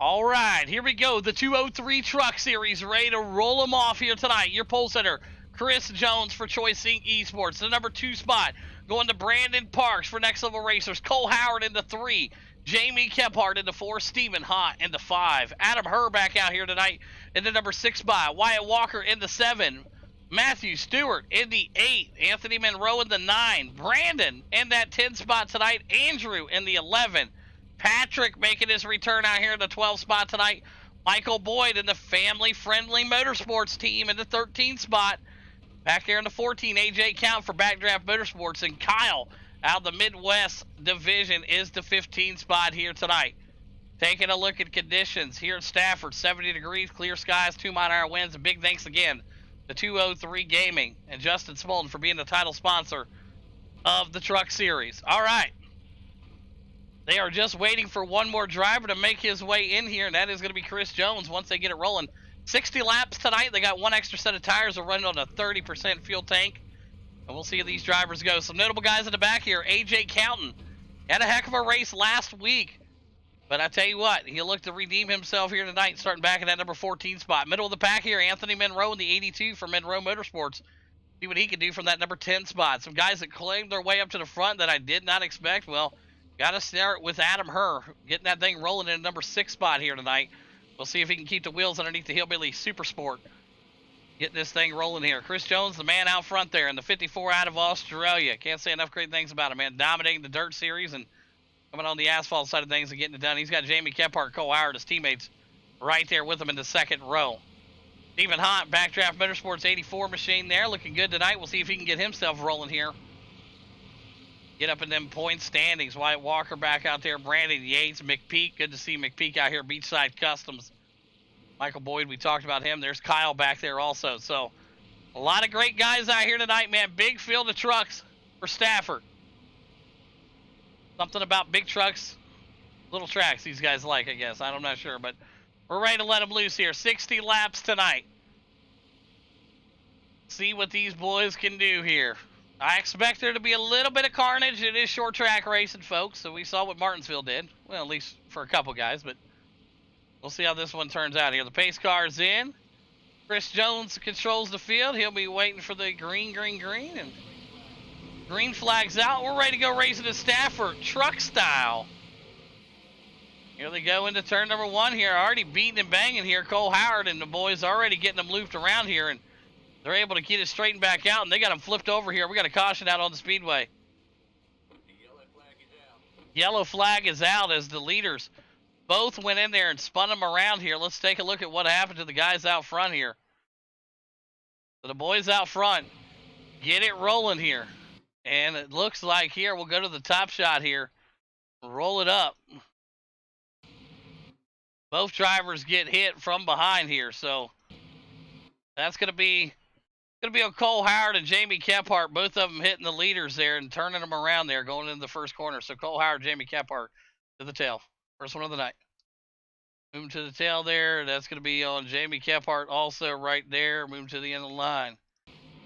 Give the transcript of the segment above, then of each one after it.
All right, here we go. The 203 Truck Series ready to roll them off here tonight. Your pole sitter, Chris Jones for Choice Inc. Esports. The number 2 spot going to Brandon Parks for Next Level Racers. Cole Howard into 3. Jamie Kephart into 4. Stephen Hott into 5. Adam Herr back out here tonight in the number 6 spot. Wyatt Walker into 7. Matthew Stewart in the 8. Anthony Monroe in the 9. Brandon in that 10 spot tonight. Andrew in the 11. Patrick making his return out here in the 12 spot tonight. Michael Boyd in the family-friendly motorsports team in the 13 spot. Back there in the 14, AJ Count for Backdraft Motorsports. And Kyle out of the Midwest Division is the 15 spot here tonight. Taking a look at conditions here at Stafford. 70 degrees, clear skies, 2-mile-an-hour winds. A big thanks again to 203 Gaming and Justin Smolden for being the title sponsor of the Truck Series. All right. They are just waiting for one more driver to make his way in here, and that is going to be Chris Jones once they get it rolling. 60 laps tonight. They got one extra set of tires. They're running on a 30% fuel tank. And we'll see how these drivers go. Some notable guys in the back here. AJ Counton had a heck of a race last week. But I tell you what, he'll look to redeem himself here tonight, starting back in that number 14 spot. Middle of the pack here, Anthony Monroe in the 82 for Monroe Motorsports. See what he can do from that number 10 spot. Some guys that claimed their way up to the front that I did not expect. Well, got to start with Adam Herr, getting that thing rolling in the number 6 spot here tonight. We'll see if he can keep the wheels underneath the Hillbilly Super Sport. Getting this thing rolling here. Chris Jones, the man out front there in the 54 out of Australia. Can't say enough great things about him, man. Dominating the dirt series and coming on the asphalt side of things and getting it done. He's got Jamie Kephart, Cole Howard, his teammates, right there with him in the second row. Stephen Hott, Backdraft Motorsports 84 machine there. Looking good tonight. We'll see if he can get himself rolling here. Get up in them point standings. Wyatt Walker back out there. Brandon Yates, McPeak. Good to see McPeak out here. Beachside Customs. Michael Boyd, we talked about him. There's Kyle back there also. So, a lot of great guys out here tonight, man. Big field of trucks for Stafford. Something about big trucks, little tracks these guys like, I guess. I'm not sure, but we're ready to let them loose here. 60 laps tonight. See what these boys can do here. I expect there to be a little bit of carnage. It is short track racing, folks, so we saw what Martinsville did. Well, at least for a couple guys, but we'll see how this one turns out here. The pace car's in. Chris Jones controls the field. He'll be waiting for the green, and green flag's out. We're ready to go racing at Stafford, truck style. Here they go into turn number 1 here. Already beating and banging here. Cole Howard and the boys already getting them looped around here, and they're able to get it straightened back out, and they got them flipped over here. We got a caution out on the speedway. The yellow flag is out. Yellow flag is out as the leaders both went in there and spun them around here. Let's take a look at what happened to the guys out front here. So the boys out front get it rolling here. And it looks like here, we'll go to the top shot here. Roll it up. Both drivers get hit from behind here, so that's going to be on Cole Howard and Jamie Kephart, both of them hitting the leaders there and turning them around there, going into the first corner. So Cole Howard, Jamie Kephart to the tail. First one of the night. Moving to the tail there. That's going to be on Jamie Kephart also right there. Moving to the end of the line.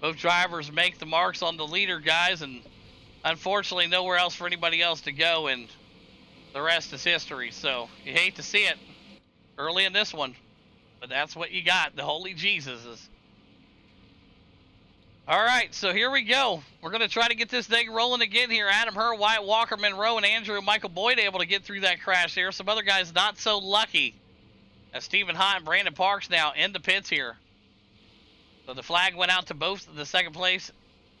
Both drivers make the marks on the leader, guys, and unfortunately nowhere else for anybody else to go, and the rest is history. So you hate to see it early in this one, but that's what you got. The Holy Jesuses. All right, so here we go. We're going to try to get this thing rolling again here. Adam Herr, Wyatt Walker, Monroe, and Andrew and Michael Boyd able to get through that crash there. Some other guys not so lucky. As Stephen Hott and Brandon Parks now in the pits here. So the flag went out to both the second place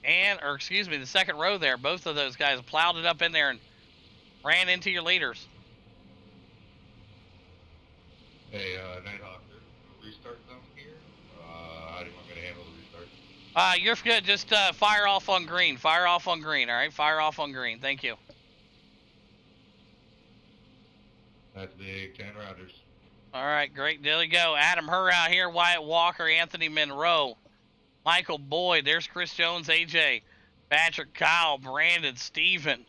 the second row there. Both of those guys plowed it up in there and ran into your leaders. Hey, Nighthawk, restart zone here? How do you want me to handle the restart? You're good. Just fire off on green. Fire off on green, all right? Fire off on green. Thank you. That's big. 10 rounders. All right, great. There you go. Adam Herr out here. Wyatt Walker, Anthony Monroe, Michael Boyd. There's Chris Jones, AJ, Patrick, Kyle, Brandon, Steven,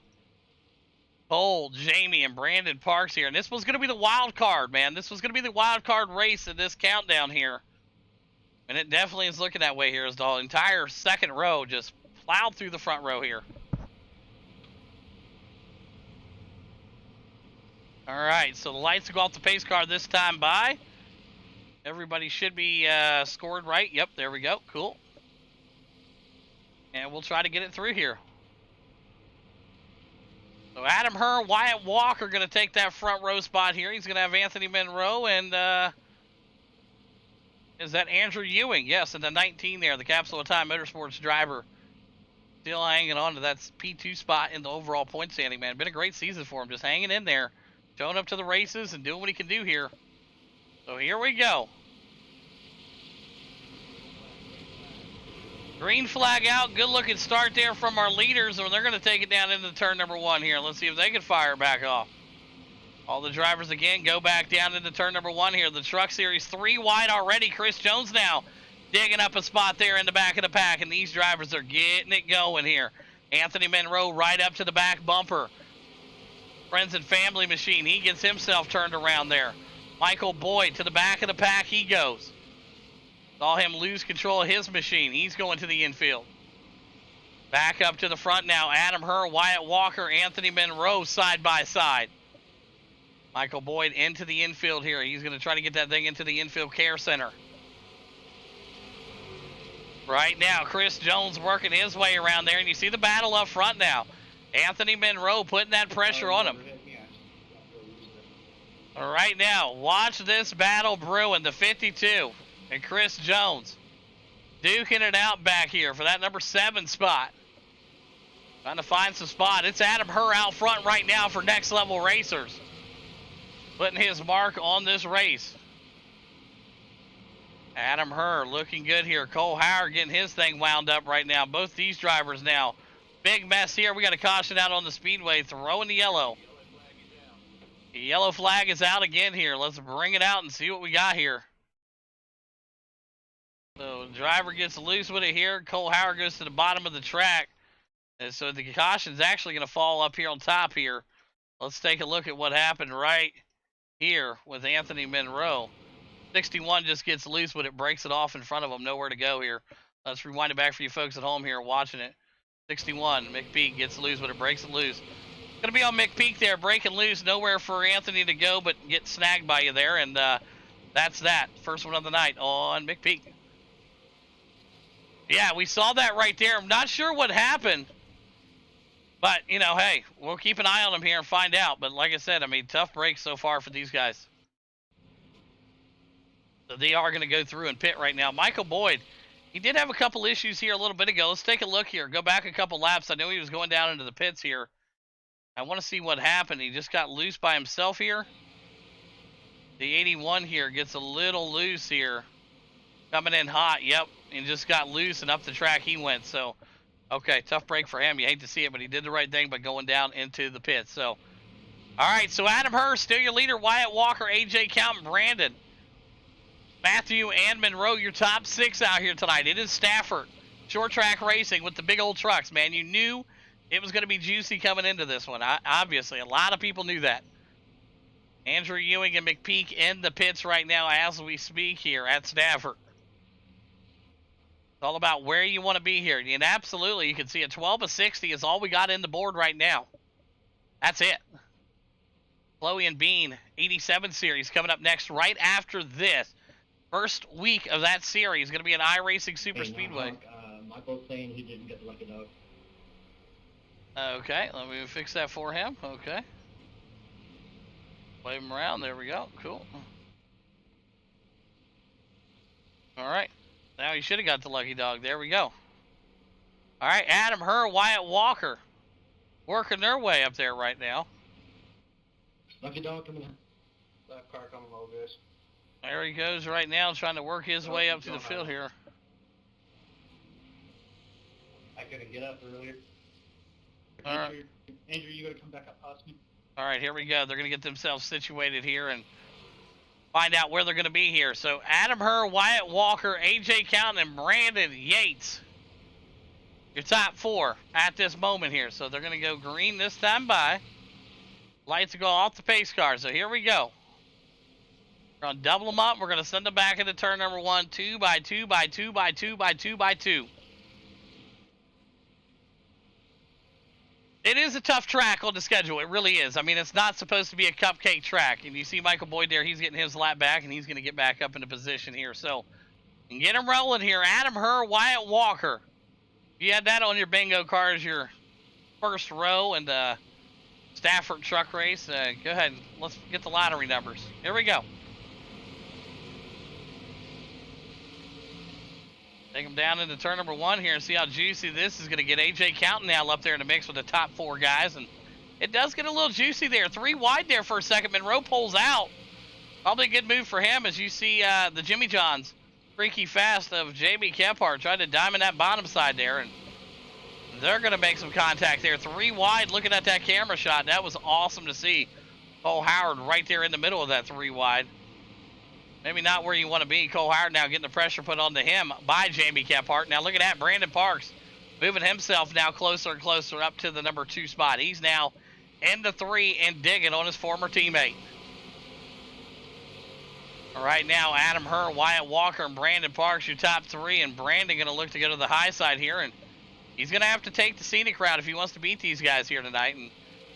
Cole, Jamie, and Brandon Parks here. And this was going to be the wild card, man. This was going to be the wild card race in this countdown here. And it definitely is looking that way here as the entire second row just plowed through the front row here. All right, so the lights go off the pace car this time by. Everybody should be scored right. Yep, there we go. Cool. And we'll try to get it through here. So Adam Herr, Wyatt Walker going to take that front row spot here. He's going to have Anthony Monroe and is that Andrew Ewing? Yes, in the 19 there, the Capsule of Time Motorsports driver. Still hanging on to that P2 spot in the overall point standing, man. Been a great season for him, just hanging in there, showing up to the races and doing what he can do here. So here we go. Green flag out. Good looking start there from our leaders, and they're going to take it down into turn number 1 here. Let's see if they can fire back off. All the drivers again go back down into turn number 1 here. The Truck Series 3 wide already. Chris Jones now digging up a spot there in the back of the pack, and these drivers are getting it going here. Anthony Monroe right up to the back bumper. Friends and Family Machine, he gets himself turned around there. Michael Boyd to the back of the pack he goes. Saw him lose control of his machine. He's going to the infield. Back up to the front now. Adam Herr, Wyatt Walker, Anthony Monroe side by side. Michael Boyd into the infield here. He's going to try to get that thing into the infield care center. Right now, Chris Jones working his way around there, and you see the battle up front now. Anthony Monroe putting that pressure on him. All right now, watch this battle brewing. The 52 and Chris Jones duking it out back here for that number 7 spot. Trying to find some spot. It's Adam Herr out front right now for Next Level Racers. Putting his mark on this race. Adam Herr looking good here. Cole Howard getting his thing wound up right now. Both these drivers now. Big mess here. We got a caution out on the speedway. Throwing the yellow. The yellow flag is out again here. Let's bring it out and see what we got here. So the driver gets loose with it here. Cole Howard goes to the bottom of the track. And so the caution's actually going to fall up here on top here. Let's take a look at what happened right here with Anthony Monroe. 61 just gets loose, but it breaks it off in front of him. Nowhere to go here. Let's rewind it back for you folks at home here watching it. 61, McPeak gets loose, but it breaks it loose. Going to be on McPeak there, breaking loose. Nowhere for Anthony to go, but get snagged by you there. And that's that. First one of the night on McPeak. Yeah, we saw that right there. I'm not sure what happened. But, you know, hey, we'll keep an eye on them here and find out. But like I said, I mean, tough break so far for these guys. So they are going to go through and pit right now. Michael Boyd, he did have a couple issues here a little bit ago. Let's take a look here. Go back a couple laps. I know he was going down into the pits here. I want to see what happened. He just got loose by himself here. The 81 here gets a little loose here. Coming in hot, yep. And just got loose and up the track he went. So, okay, tough break for him. You hate to see it, but he did the right thing by going down into the pits. So, all right, so Adam Herr, still your leader. Wyatt Walker, AJ Count, and Brandon. Matthew and Monroe, your top 6 out here tonight. It is Stafford. Short track racing with the big old trucks, man. You knew it was going to be juicy coming into this one. Obviously, a lot of people knew that. Andrew Ewing and McPeak in the pits right now as we speak here at Stafford. It's all about where you want to be here. And absolutely, you can see a 12 of 60 is all we got in the board right now. That's it. Chloe and Bean, 87 series coming up next right after this. First week of that series is going to be an iRacing Super Speedway. Michael's saying he didn't get the lucky dog. Okay, let me fix that for him. Okay. Wave him around. There we go. Cool. All right. Now he should have got the lucky dog. There we go. All right, Adam Herr, Wyatt Walker. Working their way up there right now. Lucky dog coming in. That car coming over this. There he goes right now, trying to work his way up to the field here. I couldn't get up earlier. All right. Andrew, you gotta come back up past me. All right, here we go. They're going to get themselves situated here and find out where they're going to be here. So Adam Herr, Wyatt Walker, AJ Count, and Brandon Yates. Your top 4 at this moment here. So they're going to go green this time by. Lights go off the pace car. So here we go. We're going to double them up. We're going to send them back into turn number 1. 2 by 2 by 2 by 2 by 2 by 2. It is a tough track on the schedule. It really is. I mean, it's not supposed to be a cupcake track. And you see Michael Boyd there. He's getting his lap back, and he's going to get back up into position here. So, and get him rolling here. Adam Herr, Wyatt Walker. You had that on your bingo card as your first row in the Stafford truck race. Go ahead. Let's get the lottery numbers. Here we go. Take them down into turn number 1 here and see how juicy this is going to get. AJ Counting now up there in the mix with the top 4 guys. And it does get a little juicy there. 3 wide there for a second. Monroe pulls out. Probably a good move for him as you see the Jimmy John's freaky fast of Jamie Kephart trying to diamond that bottom side there. And they're going to make some contact there. 3 wide looking at that camera shot. That was awesome to see. Cole Howard right there in the middle of that 3 wide. Maybe not where you want to be. Cole Howard now getting the pressure put onto him by Jamie Kephart. Now look at that. Brandon Parks moving himself now closer and closer up to the number 2 spot. He's now into 3 and digging on his former teammate. All right, now Adam Herr, Wyatt Walker, and Brandon Parks, your top 3. And Brandon going to look to go to the high side here. And he's going to have to take the scenic route if he wants to beat these guys here tonight. And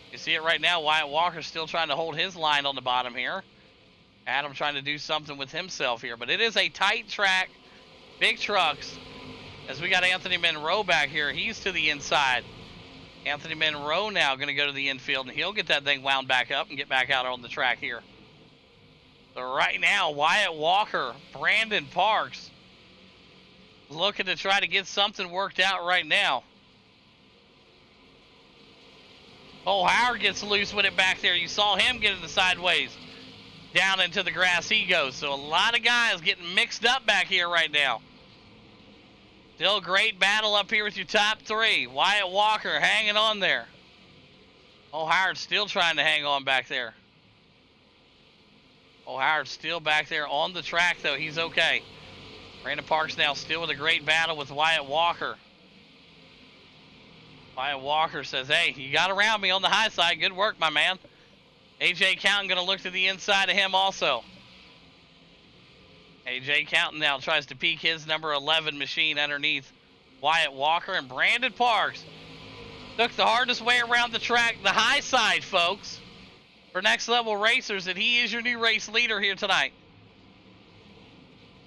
you see it right now. Wyatt Walker's still trying to hold his line on the bottom here. Adam trying to do something with himself here. But it is a tight track, big trucks. As we got Anthony Monroe back here, he's to the inside. Anthony Monroe now going to go to the infield, and he'll get that thing wound back up and get back out on the track here. So right now, Wyatt Walker, Brandon Parks, looking to try to get something worked out right now. Cole Howard gets loose with it back there. You saw him get in the sideways. Down into the grass he goes. So a lot of guys getting mixed up back here right now. Still a great battle up here with your top 3. Wyatt Walker hanging on there. Oh, Howard's still trying to hang on back there. Oh, Howard's still back there on the track, though. He's okay. Brandon Parks now still with a great battle with Wyatt Walker. Wyatt Walker says, hey, you got around me on the high side. Good work, my man. AJ Counting going to look to the inside of him also. AJ Counting now tries to peek his number 11 machine underneath Wyatt Walker. And Brandon Parks took the hardest way around the track, the high side, folks, for Next Level Racers, and he is your new race leader here tonight.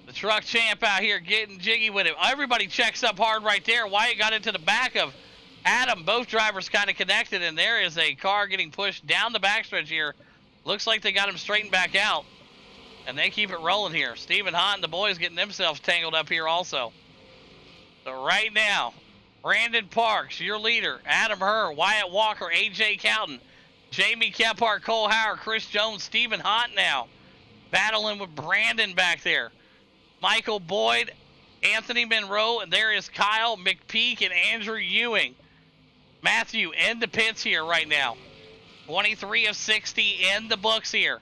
The truck champ out here getting jiggy with it. Everybody checks up hard right there. Wyatt got into the back of Adam. Both drivers kind of connected, and there is a car getting pushed down the backstretch here. Looks like they got him straightened back out, and they keep it rolling here. Stephen Hahn and the boys getting themselves tangled up here also. So right now, Brandon Parks, your leader. Adam Herr, Wyatt Walker, AJ Counting, Jamie Kephart, Cole Howard, Chris Jones, Stephen Hahn now battling with Brandon back there. Michael Boyd, Anthony Monroe, and there is Kyle McPeak and Andrew Ewing. Matthew in the pits here right now. 23 of 60 in the books here.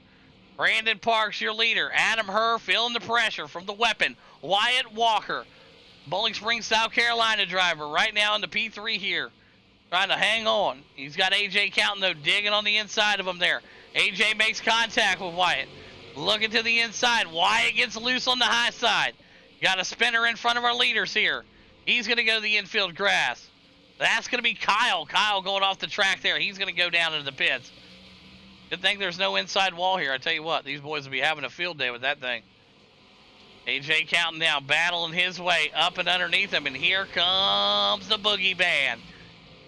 Brandon Parks, your leader. Adam Herr feeling the pressure from the weapon. Wyatt Walker, Bowling Springs, South Carolina driver, right now in the P3 here. Trying to hang on. He's got AJ Counting, though, digging on the inside of him there. AJ makes contact with Wyatt. Looking to the inside. Wyatt gets loose on the high side. Got a spinner in front of our leaders here. He's going to go to the infield grass. That's going to be Kyle. Kyle going off the track there. He's going to go down into the pits. Good thing there's no inside wall here. I tell you what, these boys will be having a field day with that thing. AJ Counting now battling his way up and underneath him. And here comes the boogie band.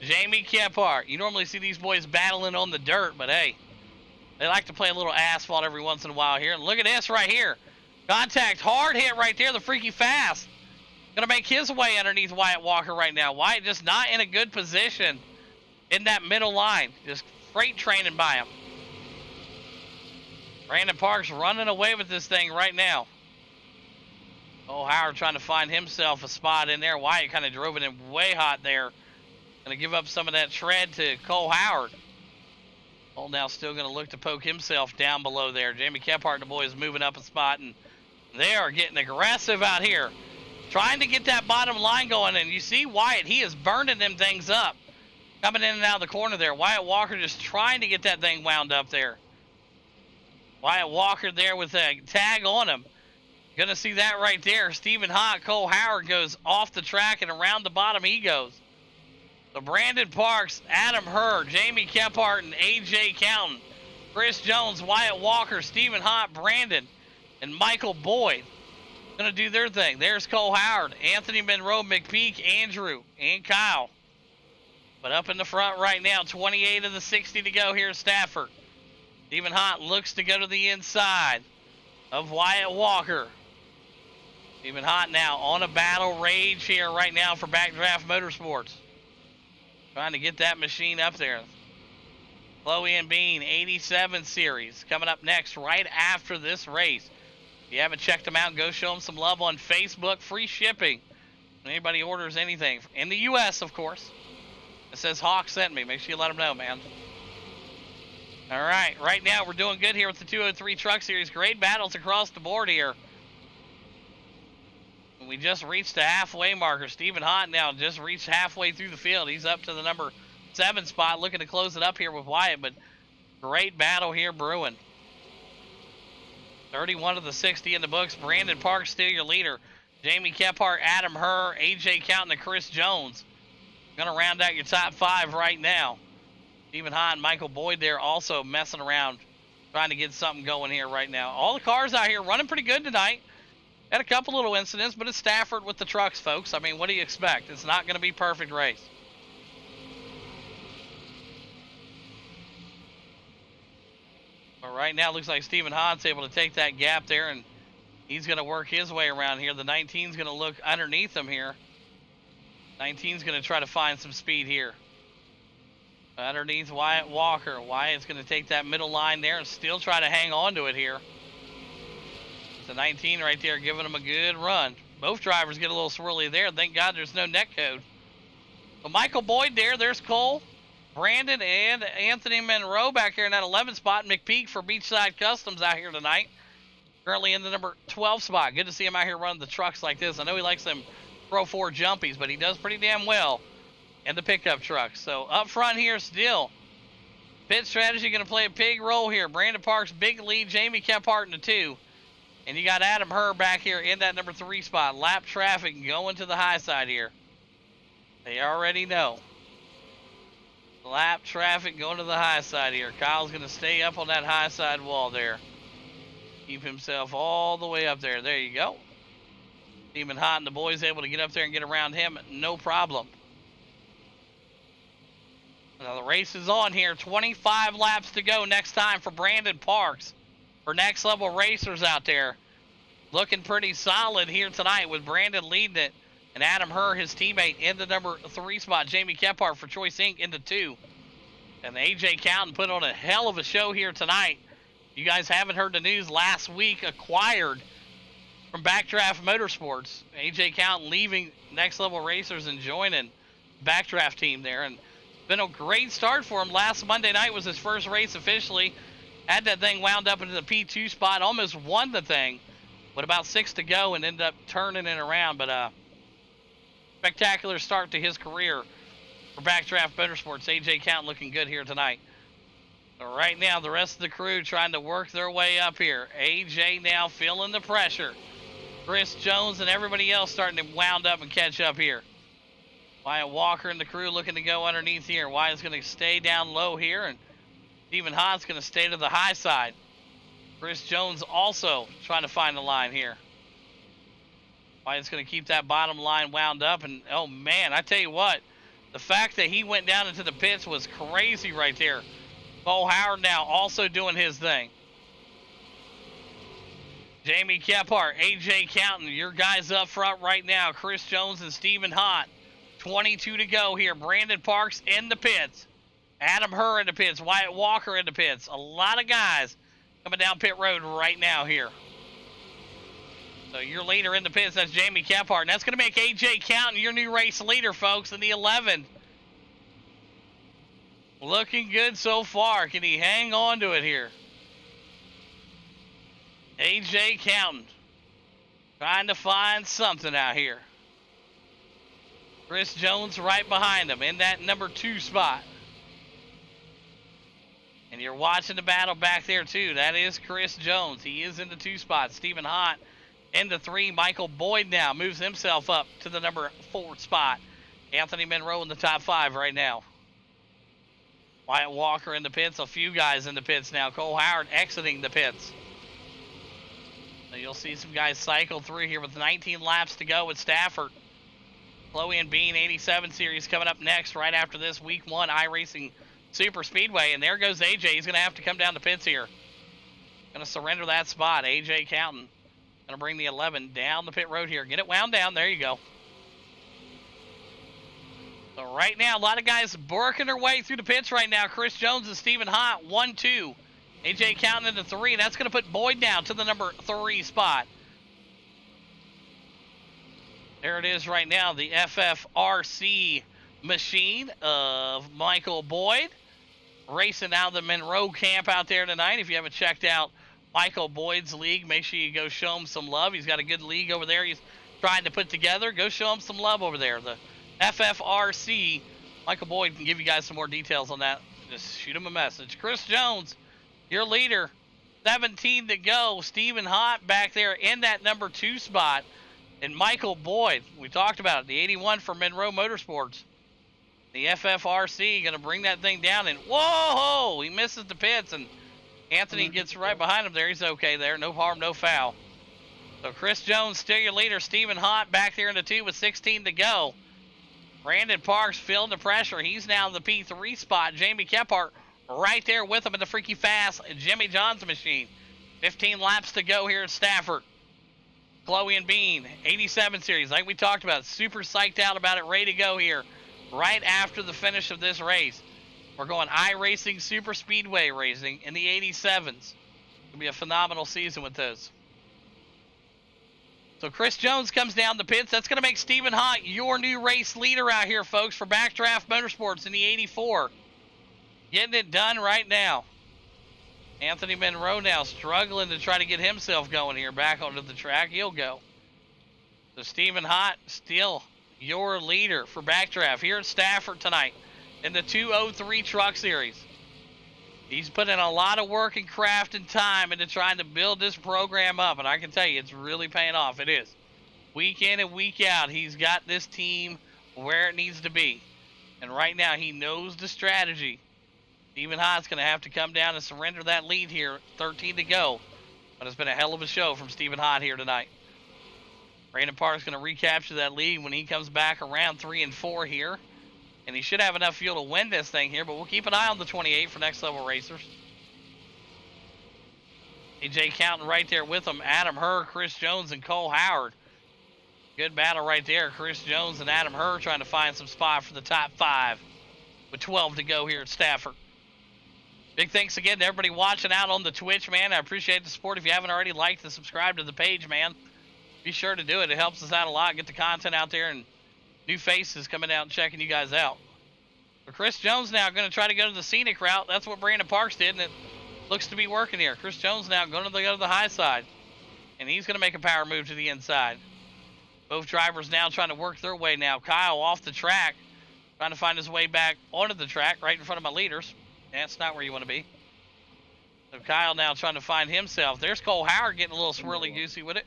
Jamie Kephart. You normally see these boys battling on the dirt, but hey, they like to play a little asphalt every once in a while here. And look at this right here. Contact, hard hit right there, the freaky fast. Gonna make his way underneath Wyatt Walker right now. Wyatt just not in a good position in that middle line. Just freight training by him. Brandon Parks running away with this thing right now. Oh, Howard trying to find himself a spot in there. Wyatt kind of drove it in way hot there. Gonna give up some of that tread to Cole Howard. Cole now still gonna look to poke himself down below there. Jamie Kephart and the boys moving up a spot, and they are getting aggressive out here. Trying to get that bottom line going, and you see Wyatt, he is burning them things up. Coming in and out of the corner there. Wyatt Walker just trying to get that thing wound up there. Wyatt Walker there with a tag on him. Gonna see that right there. Stephen Hahn, Cole Howard goes off the track, and around the bottom he goes. So Brandon Parks, Adam Herr, Jamie Kephart, and A.J. Counton. Chris Jones, Wyatt Walker, Stephen Hott, Brandon, and Michael Boyd going to do their thing. There's Cole Howard, Anthony Monroe, McPeak, Andrew, and Kyle. But up in the front right now, 28 of the 60 to go here at Stafford. Stephen Hott looks to go to the inside of Wyatt Walker. Stephen Hott now on a battle rage here right now for Backdraft Motorsports. Trying to get that machine up there. Chloe and Bean, 87 series, coming up next right after this race. If you haven't checked them out, go show them some love on Facebook. Free shipping. When anybody orders anything. In the U.S., of course. It says Hawk sent me. Make sure you let them know, man. All right. Right now, we're doing good here with the 203 Truck Series. Great battles across the board here. We just reached the halfway marker. Stephen Hott now just reached halfway through the field. He's up to the number 7 spot, looking to close it up here with Wyatt, but great battle here brewing. 31 of the 60 in the books. Brandon Parks still your leader. Jamie Kephart, Adam Herr, A.J. Counton, and Chris Jones. Going to round out your top 5 right now. Stephen Hott and Michael Boyd there also messing around, trying to get something going here right now. All the cars out here running pretty good tonight. Had a couple little incidents, but it's Stafford with the trucks, folks. I mean, what do you expect? It's not going to be a perfect race. But right now, it looks like Stephen Hott's able to take that gap there, and he's going to work his way around here. The 19's going to look underneath him here. 19's going to try to find some speed here. Underneath Wyatt Walker. Wyatt's going to take that middle line there and still try to hang on to it here. The 19 right there giving him a good run. Both drivers get a little swirly there. Thank God there's no net code. So Michael Boyd there. There's Cole, Brandon, and Anthony Monroe back here in that 11 spot. McPeak for Beachside Customs out here tonight. Currently in the number 12 spot. Good to see him out here running the trucks like this. I know he likes them Pro 4 jumpies, but he does pretty damn well in the pickup trucks. So up front here still. Pit strategy going to play a big role here. Brandon Parks, big lead. Jamie Kephart in the 2. And you got Adam Herr back here in that number 3 spot. Lap traffic going to the high side here. They already know. Lap traffic going to the high side here. Kyle's going to stay up on that high side wall there. Keep himself all the way up there. There you go. Stephen Hott and the boys able to get up there and get around him. No problem. Now the race is on here. 25 laps to go next time for Brandon Parks. For Next Level Racers out there. Looking pretty solid here tonight with Brandon leading it. And Adam Herr, his teammate, in the number 3 spot. Jamie Kephart for Choice Inc. in the 2. And A.J. Counton put on a hell of a show here tonight. You guys haven't heard the news. Last week acquired from Backdraft Motorsports. A.J. Counton leaving Next Level Racers and joining Backdraft team there. And it's been a great start for him. Last Monday night was his first race officially. Had that thing wound up into the P2 spot. Almost won the thing with about 6 to go and ended up turning it around. But spectacular start to his career for Backdraft Motorsports. A.J. Counton looking good here tonight. So right now, the rest of the crew trying to work their way up here. A.J. now feeling the pressure. Chris Jones and everybody else starting to wound up and catch up here. Wyatt Walker and the crew looking to go underneath here. Wyatt's going to stay down low here, and Stephen Hott's going to stay to the high side. Chris Jones also trying to find the line here. Wyatt's going to keep that bottom line wound up. And, oh, man, I tell you what. The fact that he went down into the pits was crazy right there. Cole Howard now also doing his thing. Jamie Kephart, A.J. Counton, your guys up front right now. Chris Jones and Stephen Hott. 22 to go here. Brandon Parks in the pits. Adam Herr in the pits. Wyatt Walker in the pits. A lot of guys coming down pit road right now here. So your leader in the pits, that's Jamie Kephart. And that's going to make A.J. Counton your new race leader, folks, in the 11. Looking good so far. Can he hang on to it here? A.J. Counton trying to find something out here. Chris Jones right behind him in that number 2 spot. And you're watching the battle back there too. That is Chris Jones. He is in the 2 spot. Stephen Hott in the 3. Michael Boyd now moves himself up to the number 4 spot. Anthony Monroe in the top 5 right now. Wyatt Walker in the pits. A few guys in the pits now. Cole Howard exiting the pits. So you'll see some guys cycle through here with 19 laps to go with Stafford. Chloe and Bean 87 series coming up next right after this week 1 iRacing Super Speedway. And there goes AJ. He's going to have to come down the pits here. Going to surrender that spot. AJ Counting. Going to bring the 11 down the pit road here. Get it wound down. There you go. So right now, a lot of guys working their way through the pits right now. Chris Jones and Stephen Hott, 1-2. AJ Counting into 3. That's going to put Boyd down to the number 3 spot. There it is right now, the FFRC machine of Michael Boyd. Racing out of the Monroe camp out there tonight. If you haven't checked out Michael Boyd's league, make sure you go show him some love. He's got a good league over there he's trying to put together. Go show him some love over there. The FFRC. Michael Boyd can give you guys some more details on that. Just shoot him a message. Chris Jones, your leader. 17 to go. Stephen Hott back there in that number 2 spot. And Michael Boyd, we talked about it, the 81 for Monroe Motorsports. The FFRC going to bring that thing down. And whoa, he misses the pits. And Anthony gets right behind him there. He's okay there. No harm, no foul. So Chris Jones still your leader. Stephen Hott back there in the 2 with 16 to go. Brandon Parks feeling the pressure. He's now in the P3 spot. Jamie Kephart right there with him in the freaky fast Jimmy John's machine. 15 laps to go here at Stafford. Chloe and Bean, 87 series, like we talked about. Super psyched out about it, ready to go here right after the finish of this race. We're going iRacing Super Speedway racing in the 87s. It'll be a phenomenal season with those. So Chris Jones comes down the pits. That's going to make Stephen Hott your new race leader out here, folks, for Backdraft Motorsports in the 84. Getting it done right now. Anthony Monroe now struggling to try to get himself going here back onto the track. He'll go. So Stephen Hott still your leader for Backdraft here at Stafford tonight in the 203 Truck Series. He's put in a lot of work and craft and time into trying to build this program up, and I can tell you it's really paying off. It is. Week in and week out, he's got this team where it needs to be. And right now, he knows the strategy. Stephen Hott's going to have to come down and surrender that lead here. 13 to go. But it's been a hell of a show from Stephen Hott here tonight. Brandon Park's going to recapture that lead when he comes back around 3 and 4 here. And he should have enough fuel to win this thing here, but we'll keep an eye on the 28 for Next Level Racers. AJ Counting right there with him. Adam Herr, Chris Jones, and Cole Howard. Good battle right there. Chris Jones and Adam Herr trying to find some spot for the top 5 with 12 to go here at Stafford. Big thanks again to everybody watching out on the Twitch, man. I appreciate the support. If you haven't already liked and subscribed to the page, man, be sure to do it. It helps us out a lot. Get the content out there and new faces coming out and checking you guys out. But Chris Jones now going to try to go to the scenic route. That's what Brandon Parks did, and it looks to be working here. Chris Jones now going to go to the high side, and he's going to make a power move to the inside. Both drivers now trying to work their way now. Kyle off the track, trying to find his way back onto the track right in front of my leaders. That's not where you want to be. So Kyle now trying to find himself. There's Cole Howard getting a little swirly-goosey with it.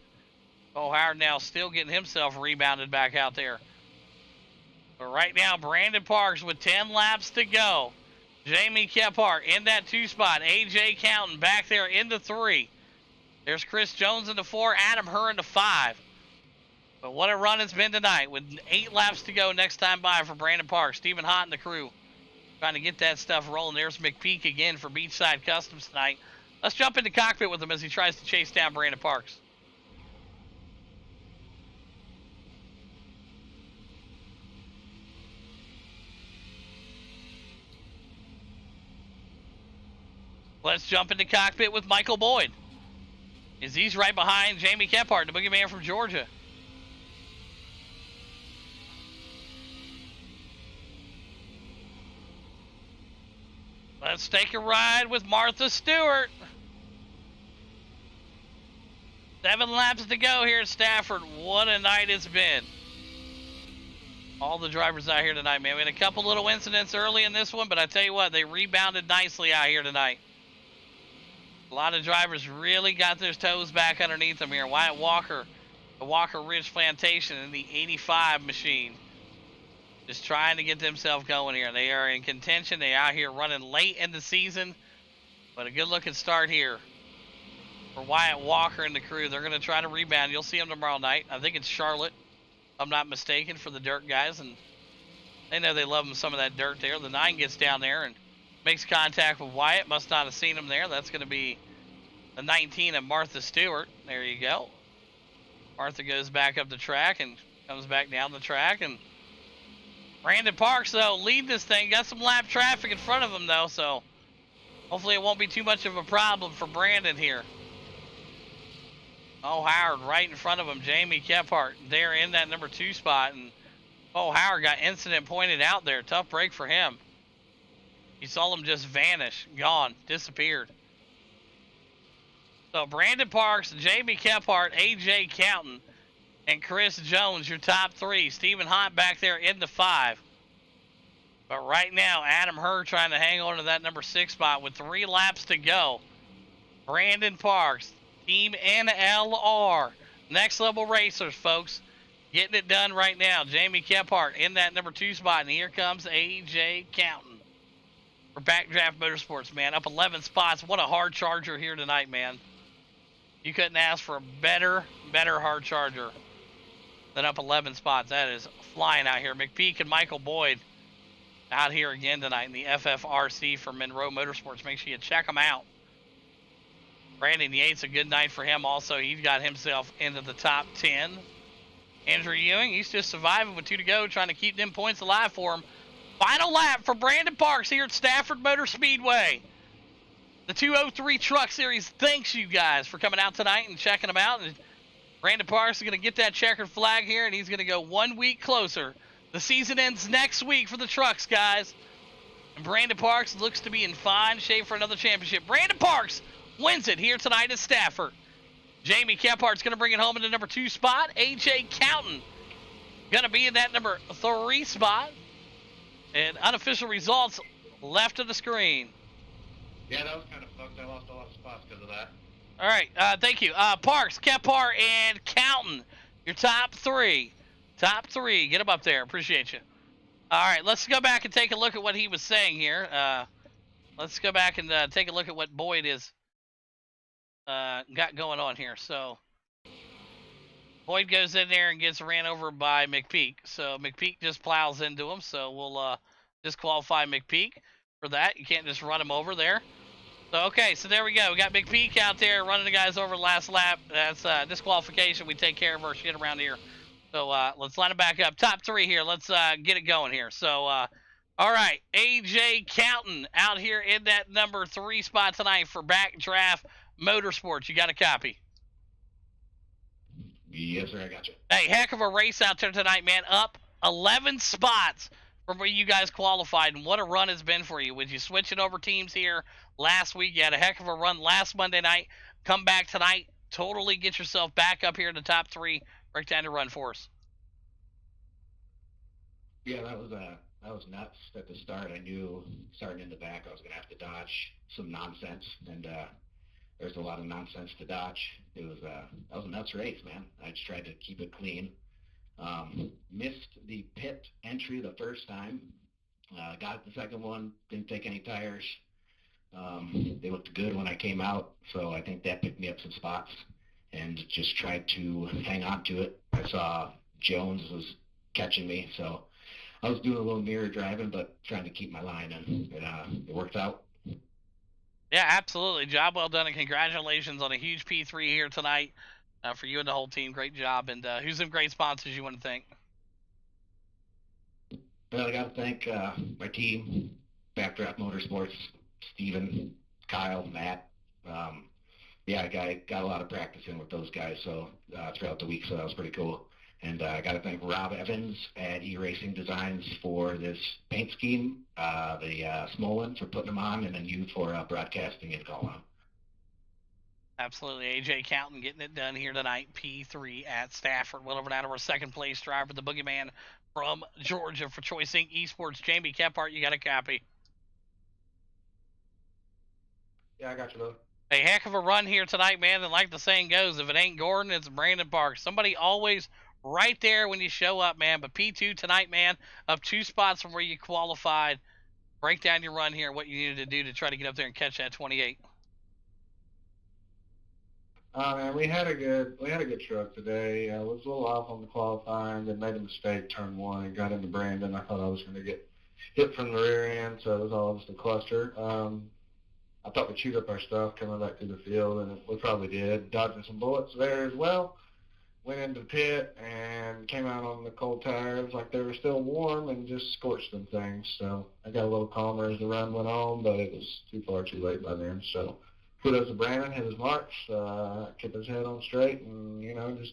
Cole Howard now still getting himself rebounded back out there. But right now, Brandon Parks with 10 laps to go. Jamie Kephart in that 2 spot. AJ Counting back there in the 3. There's Chris Jones in the 4. Adam Herr in the 5. But what a run it's been tonight with 8 laps to go next time by for Brandon Parks. Stephen Hott and the crew trying to get that stuff rolling. There's McPeak again for Beachside Customs tonight. Let's jump into cockpit with him as he tries to chase down Brandon Parks. Let's jump into cockpit with Michael Boyd. As he's right behind Jamie Kephart, the boogeyman from Georgia. Let's take a ride with Martha Stewart. 7 laps to go here at Stafford. What a night it's been. All the drivers out here tonight, man. We had a couple little incidents early in this one, but I tell you what, they rebounded nicely out here tonight. A lot of drivers really got their toes back underneath them here. Wyatt Walker, the Walker Ridge Plantation in the 85 machine. Just trying to get themselves going here. They are in contention. They out here running late in the season. But a good-looking start here for Wyatt Walker and the crew. They're going to try to rebound. You'll see them tomorrow night. I think it's Charlotte, if I'm not mistaken, for the dirt guys. And they know they love them some of that dirt there. The 9 gets down there and makes contact with Wyatt. Must not have seen him there. That's going to be the 19 of Martha Stewart. There you go. Martha goes back up the track and comes back down the track. And Brandon Parks, though, lead this thing. Got some lap traffic in front of him, though, so hopefully it won't be too much of a problem for Brandon here. Oh, Howard right in front of him. Jamie Kephart there in that number 2 spot. And oh, Howard got incident pointed out there. Tough break for him. You saw him just vanish, gone, disappeared. So Brandon Parks, Jamie Kephart, AJ Counton, and Chris Jones, your top 3. Stephen Hunt back there in the 5. But right now, Adam Hurd trying to hang on to that number 6 spot with 3 laps to go. Brandon Parks, Team NLR, Next Level Racers, folks, getting it done right now. Jamie Kephart in that number 2 spot, and here comes AJ Counton for Backdraft Motorsports, man. Up 11 spots. What a hard charger here tonight, man. You couldn't ask for a better hard charger than up 11 spots. That is flying out here. McPeak and Michael Boyd out here again tonight in the FFRC for Monroe Motorsports. Make sure you check them out. Brandon Yates, a good night for him also. He's got himself into the top 10. Andrew Ewing, he's just surviving with 2 to go, trying to keep them points alive for him. Final lap for Brandon Parks here at Stafford Motor Speedway. The 203 Truck Series thanks you guys for coming out tonight and checking them out. And Brandon Parks is going to get that checkered flag here, and he's going to go 1 week closer. The season ends next week for the trucks, guys. And Brandon Parks looks to be in fine shape for another championship. Brandon Parks wins it here tonight at Stafford. Jamie Kephart's going to bring it home in the number 2 spot. AJ Counton going to be in that number 3 spot. And unofficial results left of the screen. Yeah, that was kind of fucked. I lost a lot of spots because of that. All right, thank you. Parks, Kephart, and Counton, your top 3. Top 3. Get them up there. Appreciate you. All right, let's go back and take a look at what he was saying here. Let's go back and take a look at what Boyd is got going on here. So Boyd goes in there and gets ran over by McPeak. So McPeak just plows into him. So we'll disqualify McPeak for that. You can't just run him over there. So, okay, so there we go. We got McPeak out there running the guys over the last lap. That's disqualification. We take care of our shit around here. So let's line it back up. Top 3 here. Let's get it going here. So, all right, AJ Counton out here in that number 3 spot tonight for Backdraft Motorsports. You got a copy? Yes, sir, I got you. Hey, heck of a race out there tonight, man. Up 11 spots from where you guys qualified, and what a run it's been for you. With you switching over teams here last week, you had a heck of a run last Monday night. Come back tonight, totally get yourself back up here in the top 3. Break down the run for us. Yeah, that was nuts at the start. I knew starting in the back I was going to have to dodge some nonsense, and there's a lot of nonsense to dodge. That was a nuts race, man. I just tried to keep it clean. Missed the pit entry the first time. Got the second one, didn't take any tires. They looked good when I came out, so I think that picked me up some spots and just tried to hang on to it. I saw Jones was catching me, so I was doing a little mirror driving, but trying to keep my line, and it worked out. Yeah, absolutely. Job well done, and congratulations on a huge P3 here tonight for you and the whole team. Great job. And who's some great sponsors you want to thank? Well, I got to thank my team, Backdraft Motorsports, Steven, Kyle, Matt. Yeah, I got a lot of practice in with those guys so throughout the week, so that was pretty cool. And I got to thank Rob Evans at E-Racing Designs for this paint scheme, the Smolin for putting them on, and then you for broadcasting and calling them. Absolutely. AJ Counton getting it done here tonight. P3 at Stafford. Well, over now to our second place driver, the boogeyman from Georgia for Choice Inc. Esports. Jamie Kephart, you got a copy? Yeah, I got you, though. A heck of a run here tonight, man. And like the saying goes, if it ain't Gordon, it's Brandon Parks. Somebody always right there when you show up, man. But P2 tonight, man, up 2 spots from where you qualified. Break down your run here, what you needed to do to try to get up there and catch that 28. Man, we had a good truck today. I was a little off on the qualifying, then made a mistake turn one and got into Brandon. I thought I was going to get hit from the rear end, so it was all just a cluster. I thought we chewed up our stuff coming back through the field, and we probably did. Dodging some bullets there as well. Went into the pit and came out on the cold tires like they were still warm and just scorched them things. So I got a little calmer as the run went on, but it was too late by then. So kudos to Brandon, hit his marks, kept his head on straight, and, just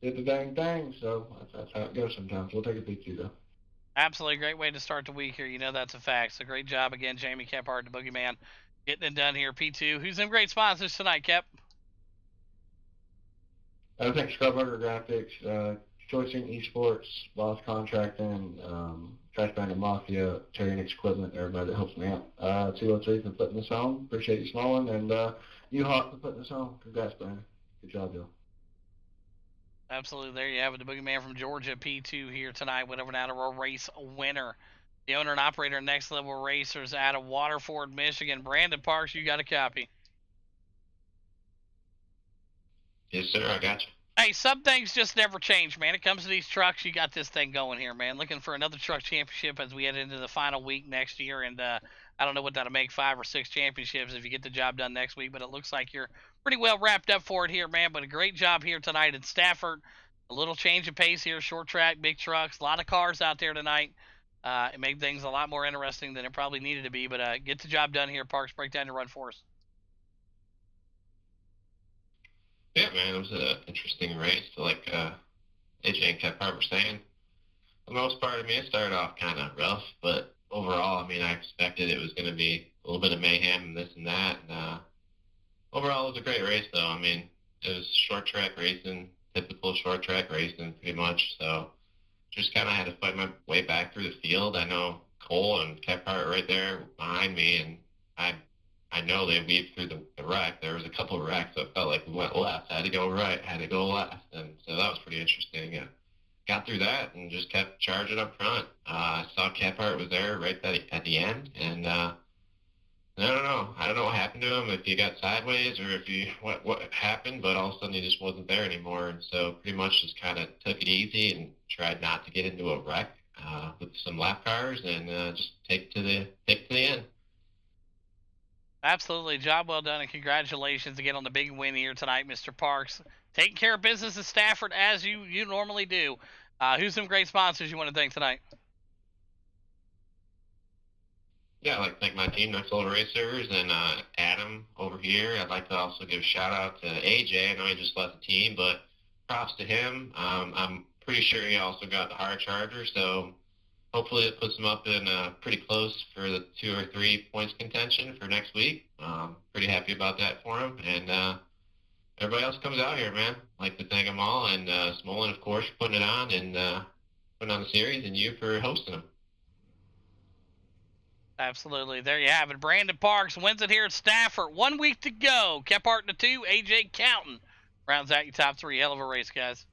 did the dang thing. So that's how it goes sometimes. We'll take a peek, though. Absolutely great way to start the week here. You know that's a fact. So great job again, Jamie Kephart, the Boogeyman, getting it done here. P2. Who's them great sponsors tonight, Kep? Thanks, Scrubburger Graphics, Choicing Esports, Boss Contracting, Trash Band and Mafia, Terry Nix Equipment, everybody that helps me out. 203 for putting this on. Appreciate you, Smallin, and you Hawk for putting this on. Congrats, Brandon. Good job, Joe. Absolutely. There you have it. The Boogeyman from Georgia, P2 here tonight. Went over now to a race winner. The owner and operator of Next Level Racers out of Waterford, Michigan. Brandon Parks, you got a copy. Yes, sir. I got you. Hey, some things just never change, man. It comes to these trucks, you got this thing going here, man. Looking for another truck championship as we head into the final week next year, and I don't know what that'll make, 5 or 6 championships if you get the job done next week, but it looks like you're pretty well wrapped up for it here, man. But a great job here tonight in Stafford. A little change of pace here, short track, big trucks, a lot of cars out there tonight. It made things a lot more interesting than it probably needed to be, but get the job done here, Parks. Break down your run for us. Yeah, man, it was an interesting race. Like AJ and Kephart were saying, for the most part, it started off kind of rough, but overall, I expected it was going to be a little bit of mayhem and this and that. And overall, it was a great race, though. It was short track racing, typical short track racing, pretty much. So just kind of had to fight my way back through the field. I know Cole and Kephart right there behind me, and I know they weaved through the wreck. There was a couple of wrecks, so it felt like we went left. Had to go right, had to go left. And so that was pretty interesting. Got through that and just kept charging up front. I saw Kephart was there right at the end, and I don't know. I don't know what happened to him, if he got sideways or what happened, but all of a sudden he just wasn't there anymore. And so pretty much just kind of took it easy and tried not to get into a wreck with some lap cars and just take to the end. Absolutely. Job well done, and congratulations again on the big win here tonight, Mr. Parks. Taking care of business at Stafford as you normally do. Who's some great sponsors you want to thank tonight? Yeah, I'd like to thank my team, Next Level Racers, and Adam over here. I'd like to also give a shout-out to AJ. I know he just left the team, but props to him. I'm pretty sure he also got the hard charger, so hopefully it puts him up in pretty close for the 2 or 3 points contention for next week. Pretty happy about that for him. And everybody else comes out here, man. I'd like to thank them all. And Smolin, of course, for putting it on and putting on the series, and you for hosting them. Absolutely. There you have it. Brandon Parks wins it here at Stafford. 1 week to go. Kephart in the 2, AJ counting. Rounds out your top 3. Hell of a race, guys.